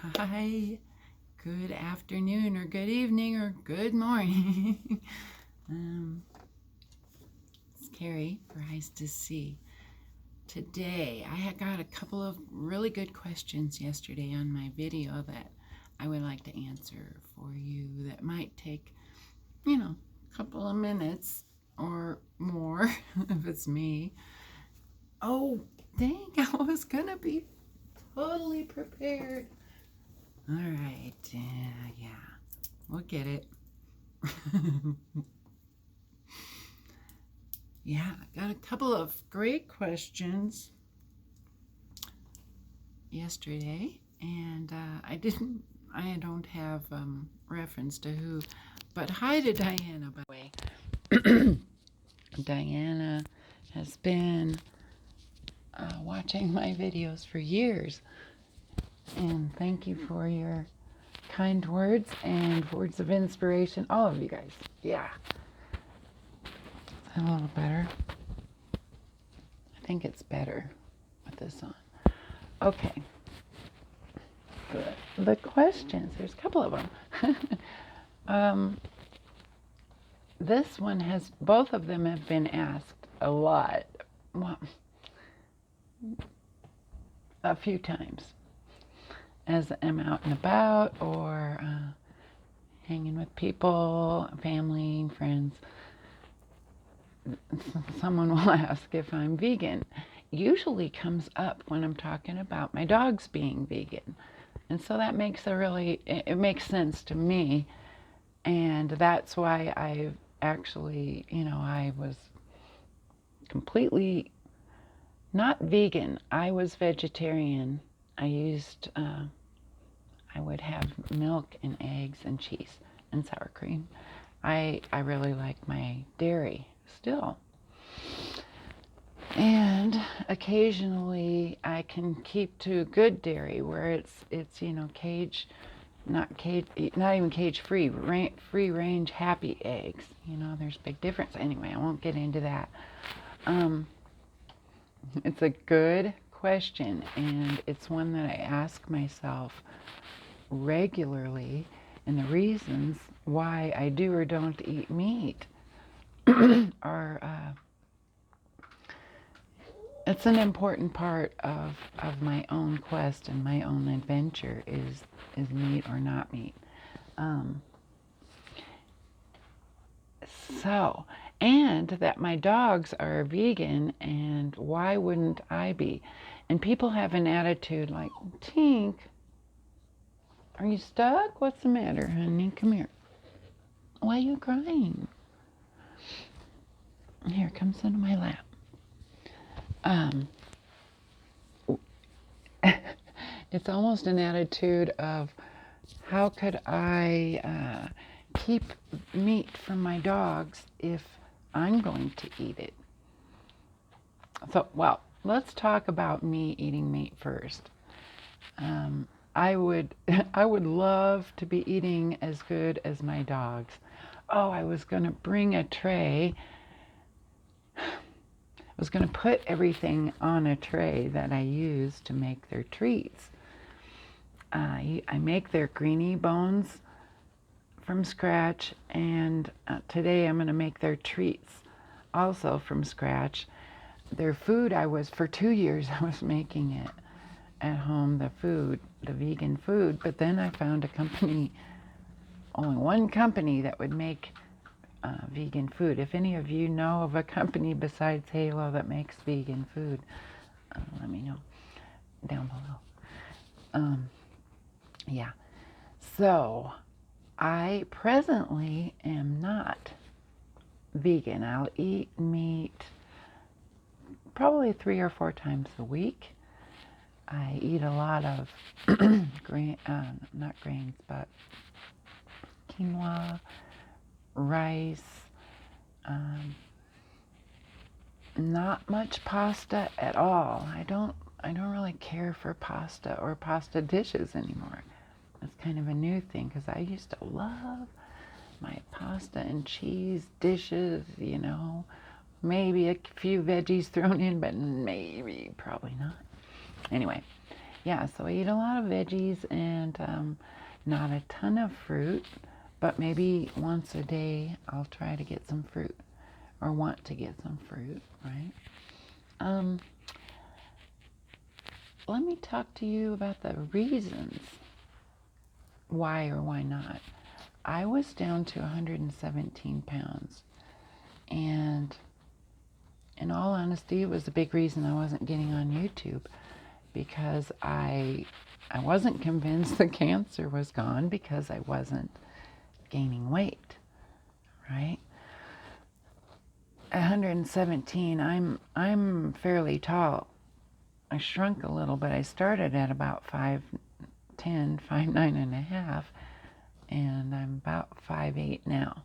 Hi, good afternoon, or good evening, or good morning. um, it's Carrie for Eyes to See. Today, I had got a couple of really good questions yesterday on my video that I would like to answer for you that might take, a couple of minutes or more if it's me. Oh, dang, I was going to be totally prepared. All right, yeah, we'll get it. Yeah, I got a couple of great questions yesterday, and I don't have reference to who, but hi to Diana, by the way. Diana has been watching my videos for years, and thank you for your kind words and words of inspiration, all of you guys. Yeah, a little better. I think it's better with this on. Okay. Good. The questions, there's a couple of them. This one both of them have been asked a lot, well, a few times, as I'm out and about or hanging with people, family, friends. Someone will ask if I'm vegan. Usually comes up when I'm talking about my dogs being vegan. And so that it makes sense to me. And that's why I've actually, I was completely not vegan. I was vegetarian. I would have milk and eggs and cheese and sour cream. I really like my dairy still. And occasionally I can keep to good dairy where it's not even cage free, free range happy eggs. There's a big difference. Anyway, I won't get into that. It's a good question, and it's one that I ask myself regularly, and the reasons why I do or don't eat meat are it's an important part of my own quest and my own adventure is meat or not meat. So, and that my dogs are vegan, and why wouldn't I be? And people have an attitude like, Tink, are you stuck? What's the matter, honey? Come here. Why are you crying? Here, come sit in my lap. It's almost an attitude of, how could I keep meat from my dogs if I'm going to eat it? So, well, let's talk about me eating meat first. I would love to be eating as good as my dogs. Oh, I was going to bring a tray. I was going to put everything on a tray that I use to make their treats. I make their greenie bones from scratch, and today I'm going to make their treats also from scratch. Their food, for 2 years, I was making it at home, the vegan food, but then I found only one company that would make vegan food. If any of you know of a company besides Halo that makes vegan food, let me know down below. Yeah. So, I presently am not vegan. I'll eat meat probably 3 or 4 times a week. I eat a lot of not grains, but quinoa, rice, not much pasta at all. I don't really care for pasta or pasta dishes anymore. It's kind of a new thing because I used to love my pasta and cheese dishes, maybe a few veggies thrown in, but probably not. Anyway, yeah, so I eat a lot of veggies and not a ton of fruit, but maybe once a day I'll try to get some fruit or want to get some fruit, right? Let me talk to you about the reasons why or why not. I was down to 117 pounds, and in all honesty, it was a big reason I wasn't getting on YouTube, because I wasn't convinced the cancer was gone because I wasn't gaining weight, right? At 117, I'm fairly tall. I shrunk a little, but I started at about 5'10", 5'9.5", and I'm about 5'8" now.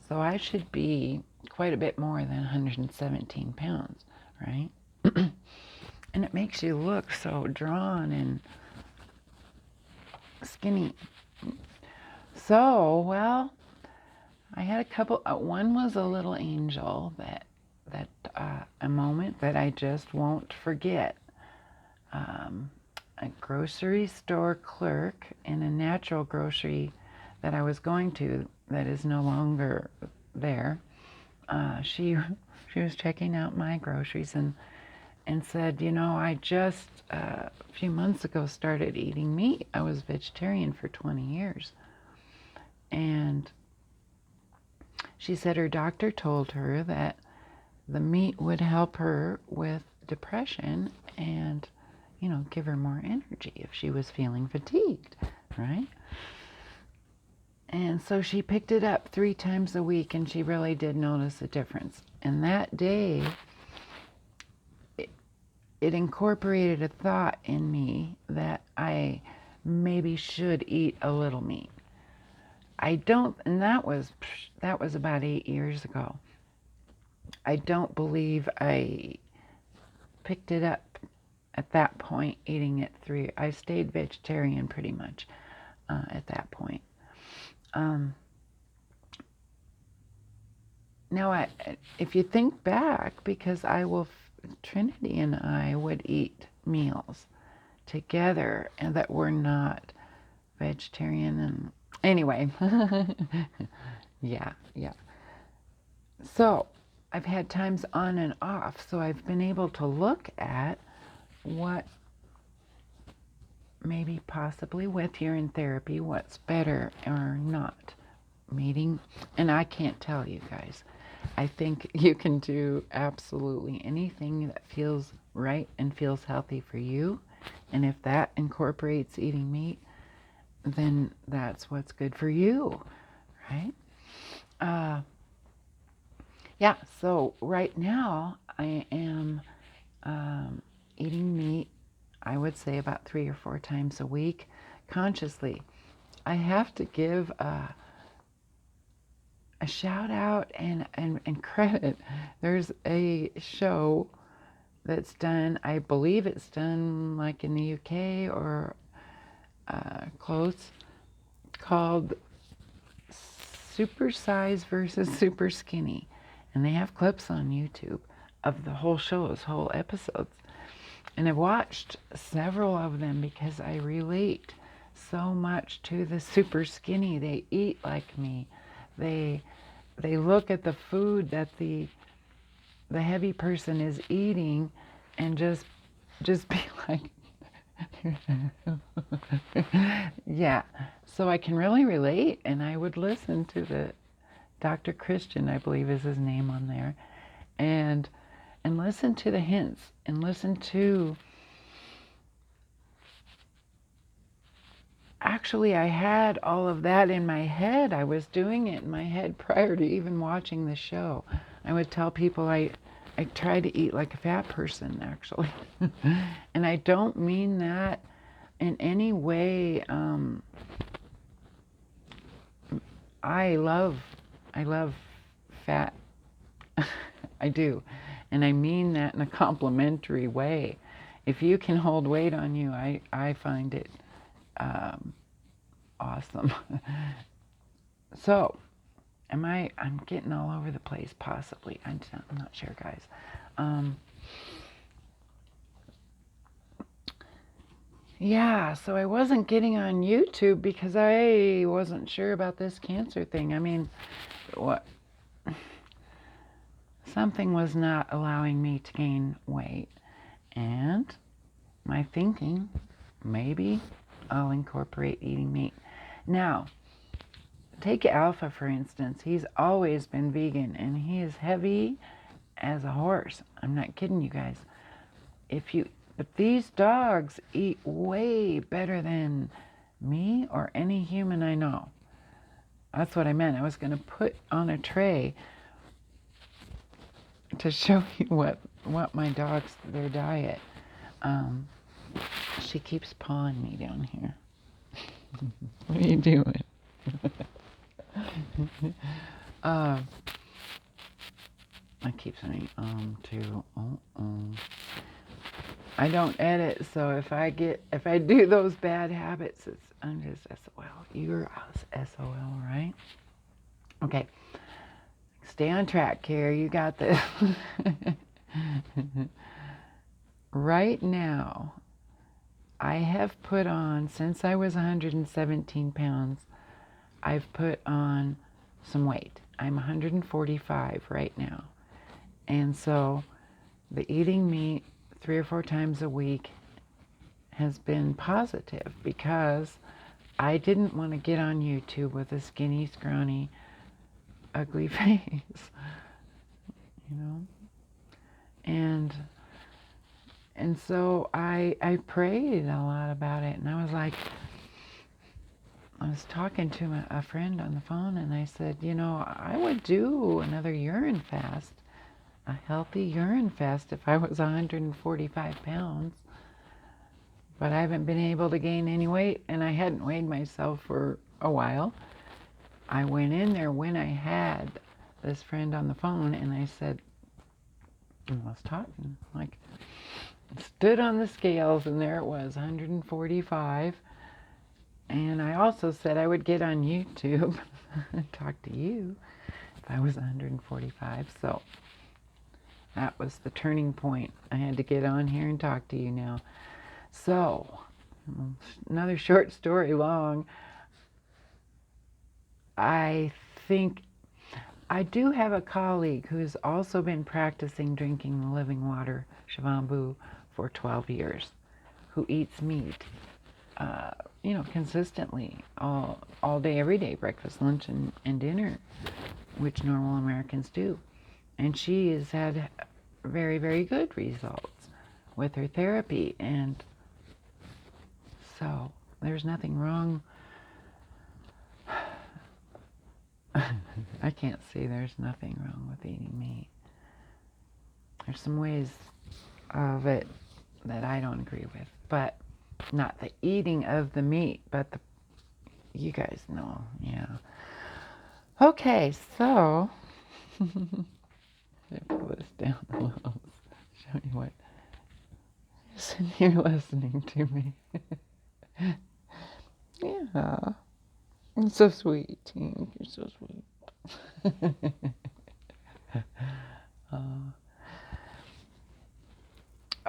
So I should be quite a bit more than 117 pounds, right? And it makes you look so drawn and skinny. So, well, I had a couple. One was a little angel that a moment that I just won't forget. A grocery store clerk in a natural grocery that I was going to that is no longer there. She was checking out my groceries and said, you know, I just a few months ago started eating meat. I was vegetarian for 20 years. And she said her doctor told her that the meat would help her with depression and, you know, give her more energy if she was feeling fatigued, right? And so she picked it up 3 times a week, and she really did notice a difference. And that day, it incorporated a thought in me that I maybe should eat a little meat. I don't, and that was about 8 years ago. I don't believe I picked it up at that point, eating it 3. I stayed vegetarian pretty much at that point. Now, if you think back, because Trinity and I would eat meals together and that were not vegetarian, and anyway, yeah. So I've had times on and off, so I've been able to look at what maybe possibly with urine therapy, what's better or not meeting. And I can't tell you guys. I think you can do absolutely anything that feels right and feels healthy for you. And if that incorporates eating meat, then that's what's good for you, right? Yeah, so right now I am eating meat, I would say about 3 or 4 times a week, consciously. I have to give a shout out and credit. There's a show that's done, I believe it's done like in the UK or close, called Super Size versus Super Skinny. And they have clips on YouTube of the whole shows, whole episodes. And I've watched several of them because I relate so much to the super skinny. They eat like me. They look at the food that the heavy person is eating and just be like, yeah. So I can really relate, and I would listen to the Dr. Christian, I believe is his name on there, and listen to the hints and listen to. Actually, I had all of that in my head. I was doing it in my head prior to even watching the show. I would tell people I try to eat like a fat person, actually. And I don't mean that in any way. I love fat. I do. And I mean that in a complimentary way. If you can hold weight on you, I find it awesome. So, I'm getting all over the place, possibly. I'm not sure, guys. yeah, so I wasn't getting on YouTube because I wasn't sure about this cancer thing. I mean, what something was not allowing me to gain weight, and my thinking, maybe I'll incorporate eating meat. Now, take Alpha for instance. He's always been vegan, and he is heavy as a horse. I'm not kidding you guys. But these dogs eat way better than me or any human I know. That's what I meant. I was going to put on a tray to show you what my dogs, their diet. She keeps pawing me down here. What are you doing? I keep saying too. I don't edit, so if I do those bad habits, I'm just SOL. You're SOL, right? Okay. Stay on track, Carrie. You got this. Right now, I have put on, since I was 117 pounds, I've put on some weight. I'm 145 right now. And so the eating meat 3 or 4 times a week has been positive because I didn't want to get on YouTube with a skinny, scrawny, ugly face, you know. And so I prayed a lot about it, and I was talking to a friend on the phone, and I said, you know, I would do another urine fast, a healthy urine fast if I was 145 pounds. But I haven't been able to gain any weight, and I hadn't weighed myself for a while. I went in there when I had this friend on the phone, and I said, I was talking, like, stood on the scales, and there it was, 145. And I also said I would get on YouTube and talk to you if I was 145. So that was the turning point. I had to get on here and talk to you now. So, another short story long. I think I do have a colleague who has also been practicing drinking the living water, Shivambu, for 12 years, who eats meat, consistently, all day, every day, breakfast, lunch, and dinner, which normal Americans do. And she has had very, very good results with her therapy. And so there's nothing wrong. I can't see there's nothing wrong with eating meat. There's some ways of it that I don't agree with, but not the eating of the meat, but you guys know, yeah. Okay, so I pull this down a little, show you what. You're sitting here listening to me. Yeah, you're so sweet, Tink. You're so sweet.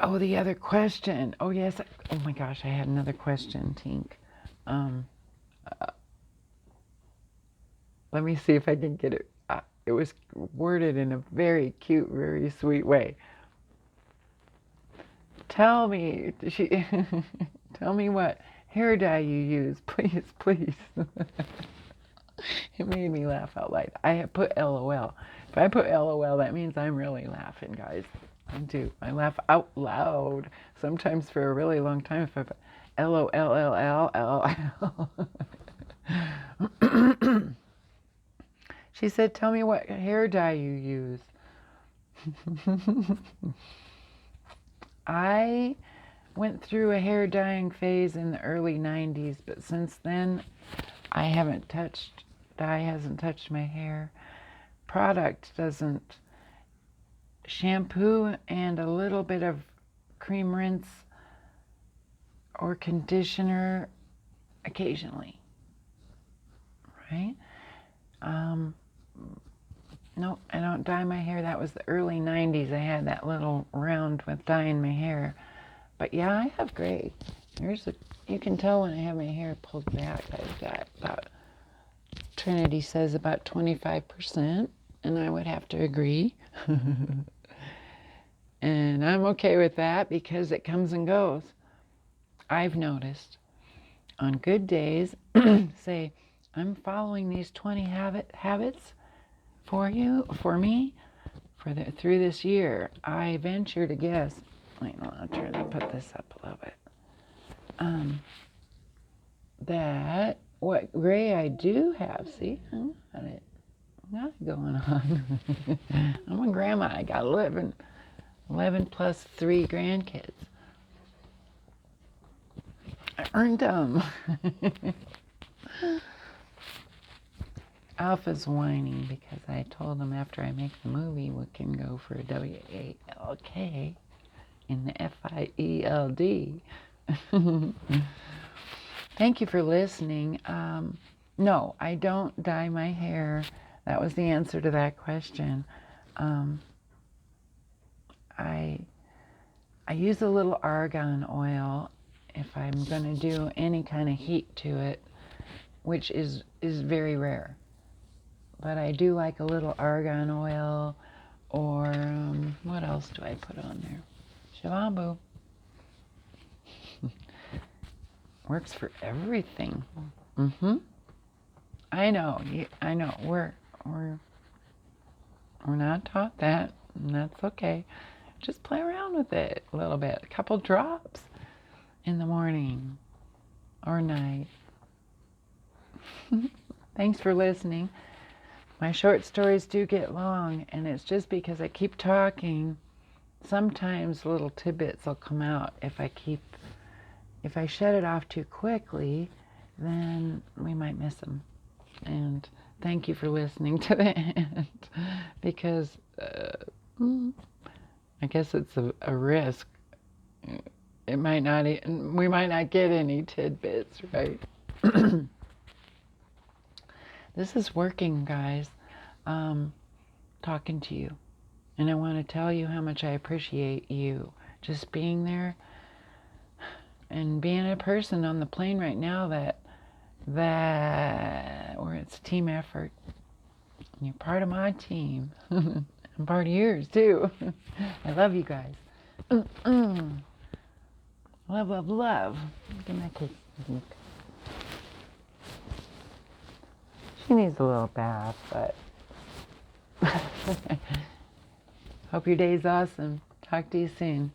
Oh, the other question. Oh, yes. Oh, my gosh, I had another question, Tink. Let me see if I can get it. It was worded in a very cute, very sweet way. Tell me, tell me what hair dye you use, please, please. It made me laugh out loud. I have put LOL. If I put LOL, that means I'm really laughing, guys. I do. I laugh out loud. Sometimes for a really long time if I put LOLLLLL. She said, tell me what hair dye you use. I went through a hair dyeing phase in the early 90s, but since then I haven't touched, dye hasn't touched my hair. Product doesn't. Shampoo and a little bit of cream rinse or conditioner occasionally, right? No, I don't dye my hair. That was the early 90s. I had that little round with dyeing my hair. But yeah, I have gray. You can tell when I have my hair pulled back, I've got about, Trinity says about 25%, and I would have to agree. And I'm okay with that because it comes and goes. I've noticed on good days, say, I'm following these 20 habits for me, through this year. I venture to guess, wait, I'll try to put this up a little bit, that what gray I do have, see, I got it going on. I'm a grandma. I got 11 plus 3 grandkids. I earned them. Alpha's whining because I told him after I make the movie we can go for a WALK in the FIELD. Thank you for listening. No, I don't dye my hair. That was the answer to that question. I use a little argan oil if I'm going to do any kind of heat to it, which is very rare. But I do like a little argan oil, or what else do I put on there? Shavambu. Works for everything. I know. We're not taught that, and that's okay. Just play around with it a little bit. A couple drops in the morning or night. Thanks for listening. My short stories do get long, and it's just because I keep talking. Sometimes little tidbits will come out. If I shut it off too quickly, then we might miss them. And thank you for listening to the end, because I guess it's a risk. We might not get any tidbits, right? This is working, guys. Talking to you. And I want to tell you how much I appreciate you just being there and being a person on the plane right now that where it's a team effort. And you're part of my team. I'm part of yours too. I love you guys. Love, love, love. Give me a kiss. She needs a little bath, but hope your day's awesome. Talk to you soon.